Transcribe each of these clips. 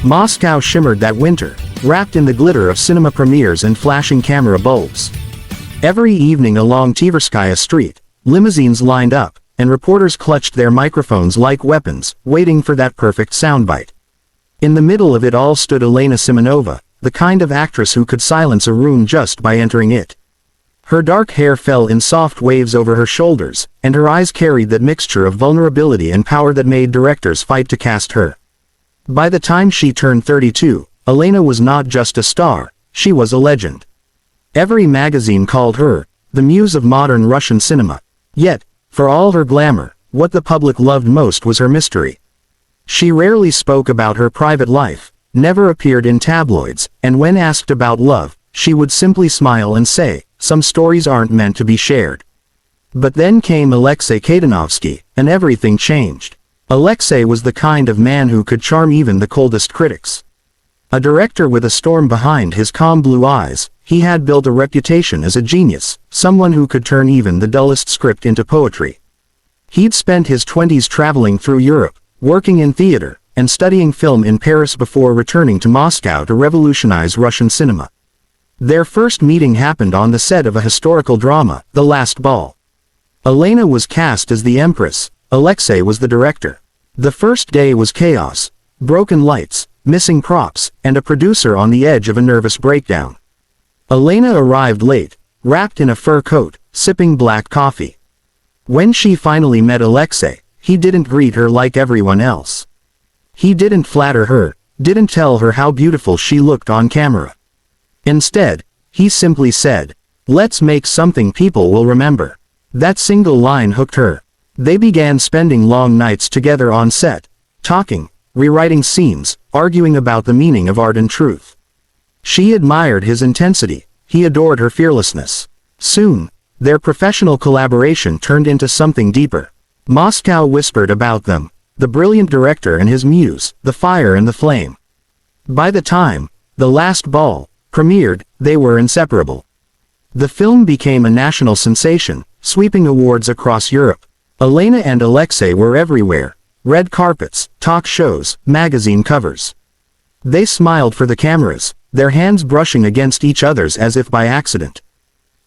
Moscow shimmered that winter, wrapped in the glitter of cinema premieres and flashing camera bulbs. Every evening along Tverskaya Street, limousines lined up, and reporters clutched their microphones like weapons, waiting for that perfect soundbite. In the middle of it all stood Elena Simonova, the kind of actress who could silence a room just by entering it. Her dark hair fell in soft waves over her shoulders, and her eyes carried that mixture of vulnerability and power that made directors fight to cast her. By the time she turned 32, Elena was not just a star, she was a legend. Every magazine called her the muse of modern Russian cinema. Yet, for all her glamour, what the public loved most was her mystery. She rarely spoke about her private life, never appeared in tabloids, and when asked about love, she would simply smile and say, "Some stories aren't meant to be shared." But then came Alexei Kaydanovsky, and everything changed. Alexei was the kind of man who could charm even the coldest critics. A director with a storm behind his calm blue eyes, he had built a reputation as a genius, someone who could turn even the dullest script into poetry. He'd spent his 20s traveling through Europe, working in theater, and studying film in Paris before returning to Moscow to revolutionize Russian cinema. Their first meeting happened on the set of a historical drama, The Last Ball. Elena was cast as the Empress, Alexei was the director. The first day was chaos, broken lights, missing props, and a producer on the edge of a nervous breakdown. Elena arrived late, wrapped in a fur coat, sipping black coffee. When she finally met Alexei, he didn't greet her like everyone else. He didn't flatter her, didn't tell her how beautiful she looked on camera. Instead, he simply said, "Let's make something people will remember." That single line hooked her. They began spending long nights together on set, talking, rewriting scenes, arguing about the meaning of art and truth. She admired his intensity, he adored her fearlessness. Soon, their professional collaboration turned into something deeper. Moscow whispered about them, the brilliant director and his muse, the fire and the flame. By the time The Last Ball premiered, they were inseparable. The film became a national sensation, sweeping awards across Europe. Elena and Alexei were everywhere. Red carpets, talk shows, magazine covers. They smiled for the cameras, their hands brushing against each other's as if by accident.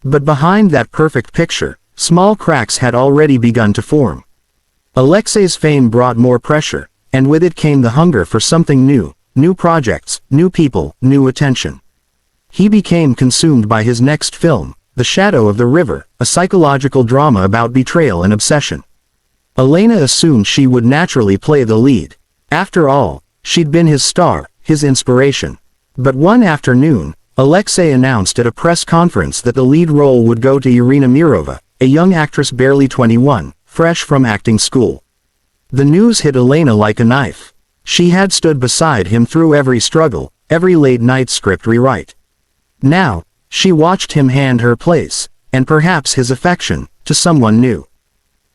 But behind that perfect picture, small cracks had already begun to form. Alexei's fame brought more pressure, and with it came the hunger for something new, new projects, new people, new attention. He became consumed by his next film, The Shadow of the River, a psychological drama about betrayal and obsession. Elena assumed she would naturally play the lead. After all, she'd been his star, his inspiration. But one afternoon, Alexei announced at a press conference that the lead role would go to Irina Mirova, a young actress barely 21, fresh from acting school. The news hit Elena like a knife. She had stood beside him through every struggle, every late-night script rewrite. Now, she watched him hand her place, and perhaps his affection, to someone new.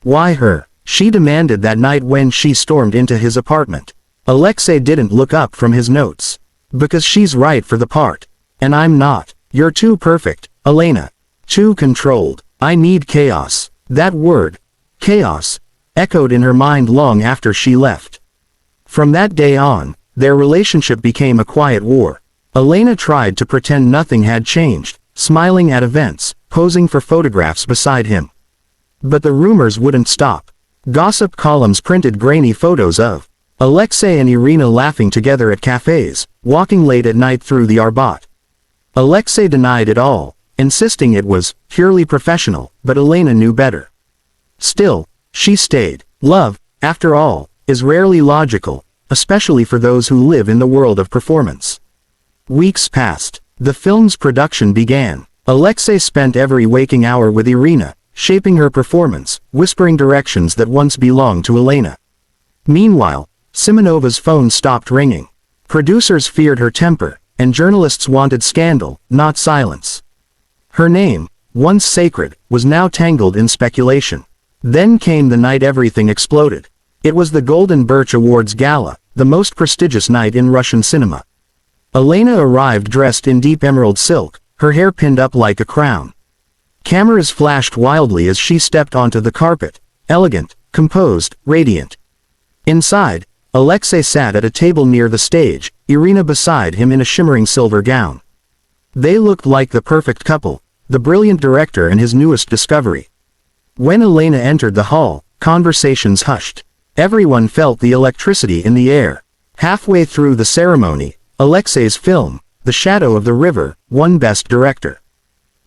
Why her? She demanded that night when she stormed into his apartment. Alexei didn't look up from his notes. "Because she's right for the part. And I'm not. You're too perfect, Elena. Too controlled. I need chaos." That word, chaos, echoed in her mind long after she left. From that day on, their relationship became a quiet war. Elena tried to pretend nothing had changed, smiling at events, posing for photographs beside him. But the rumors wouldn't stop. Gossip columns printed grainy photos of Alexei and Irina laughing together at cafes, walking late at night through the Arbat. Alexei denied it all, insisting it was purely professional, but Elena knew better. Still, she stayed. Love, after all, is rarely logical, especially for those who live in the world of performance. Weeks passed. The film's production began. Alexei spent every waking hour with Irina, shaping her performance, whispering directions that once belonged to Elena. Meanwhile, Simonova's phone stopped ringing. Producers feared her temper, and journalists wanted scandal, not silence. Her name, once sacred, was now tangled in speculation. Then came the night everything exploded. It was the Golden Birch Awards Gala, the most prestigious night in Russian cinema. Elena arrived dressed in deep emerald silk, her hair pinned up like a crown. Cameras flashed wildly as she stepped onto the carpet, elegant, composed, radiant. Inside, Alexei sat at a table near the stage, Irina beside him in a shimmering silver gown. They looked like the perfect couple, the brilliant director and his newest discovery. When Elena entered the hall, conversations hushed. Everyone felt the electricity in the air. Halfway through the ceremony, Alexei's film, The Shadow of the River, won Best Director.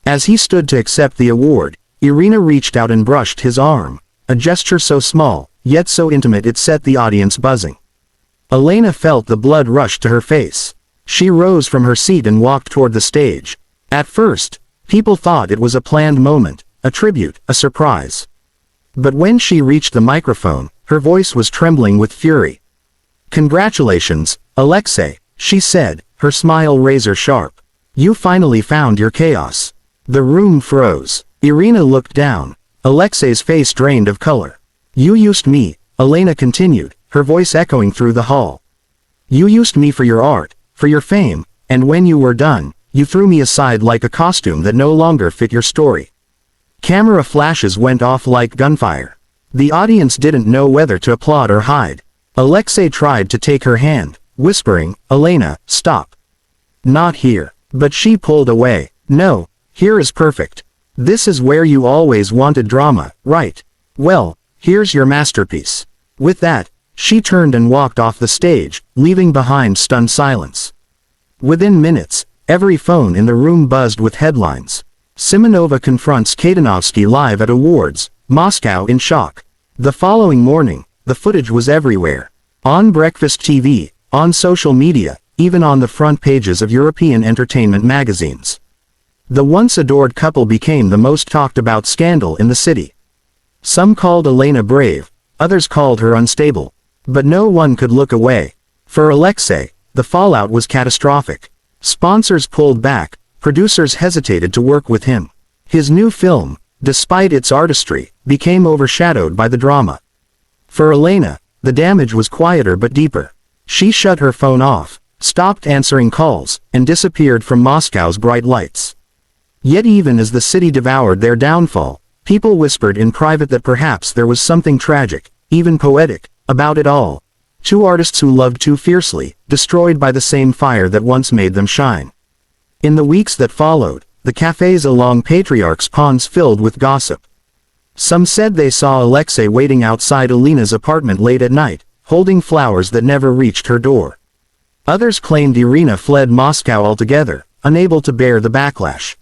As he stood to accept the award, Irina reached out and brushed his arm, a gesture so small, yet so intimate it set the audience buzzing. Elena felt the blood rush to her face. She rose from her seat and walked toward the stage. At first, people thought it was a planned moment, a tribute, a surprise. But when she reached the microphone, her voice was trembling with fury. "Congratulations, Alexei," she said, her smile razor sharp. "You finally found your chaos." The room froze. Irina looked down. Alexei's face drained of color. "You used me," Elena continued, her voice echoing through the hall. "You used me for your art, for your fame, and when you were done, you threw me aside like a costume that no longer fit your story." Camera flashes went off like gunfire. The audience didn't know whether to applaud or hide. Alexei tried to take her hand, whispering, "Elena, stop. Not here." But she pulled away. "No, here is perfect. This is where you always wanted drama, right? Well, here's your masterpiece." With that, she turned and walked off the stage, leaving behind stunned silence. Within minutes, every phone in the room buzzed with headlines. Simonova confronts Kaydanovsky live at awards, Moscow in shock. The following morning, the footage was everywhere. On breakfast TV, on social media, even on the front pages of European entertainment magazines. The once adored couple became the most talked about scandal in the city. Some called Elena brave, others called her unstable. But no one could look away. For Alexei, the fallout was catastrophic. Sponsors pulled back, producers hesitated to work with him. His new film, despite its artistry, became overshadowed by the drama. For Elena, the damage was quieter but deeper. She shut her phone off, stopped answering calls, and disappeared from Moscow's bright lights. Yet even as the city devoured their downfall, people whispered in private that perhaps there was something tragic, even poetic, about it all. Two artists who loved too fiercely, destroyed by the same fire that once made them shine. In the weeks that followed, the cafes along Patriarch's ponds filled with gossip. Some said they saw Alexei waiting outside Elena's apartment late at night, holding flowers that never reached her door. Others claimed Irina fled Moscow altogether, unable to bear the backlash.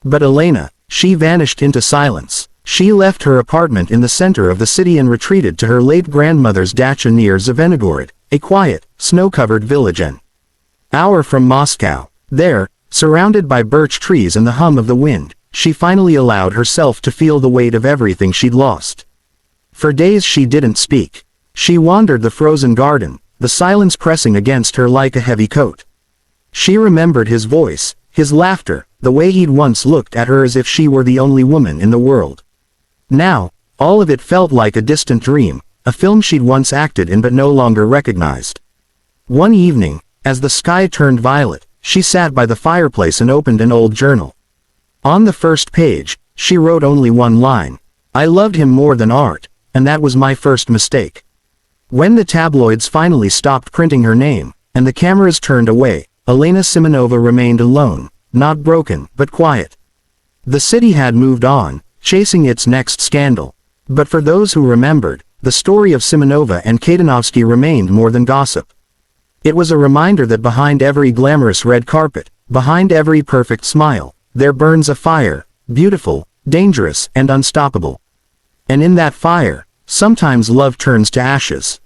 But Elena, she vanished into silence. She left her apartment in the center of the city and retreated to her late grandmother's dacha near Zvenigorod, a quiet, snow-covered village an hour from Moscow. There, surrounded by birch trees and the hum of the wind, she finally allowed herself to feel the weight of everything she'd lost. For days she didn't speak. She wandered the frozen garden, the silence pressing against her like a heavy coat. She remembered his voice, his laughter, the way he'd once looked at her as if she were the only woman in the world. Now, all of it felt like a distant dream, a film she'd once acted in but no longer recognized. One evening, as the sky turned violet, she sat by the fireplace and opened an old journal. On the first page, she wrote only one line: "I loved him more than art, and that was my first mistake." When the tabloids finally stopped printing her name, and the cameras turned away, Elena Simonova remained alone, not broken, but quiet. The city had moved on, chasing its next scandal. But for those who remembered, the story of Simonova and Kaydanovsky remained more than gossip. It was a reminder that behind every glamorous red carpet, behind every perfect smile, there burns a fire, beautiful, dangerous, and unstoppable. And in that fire, sometimes love turns to ashes.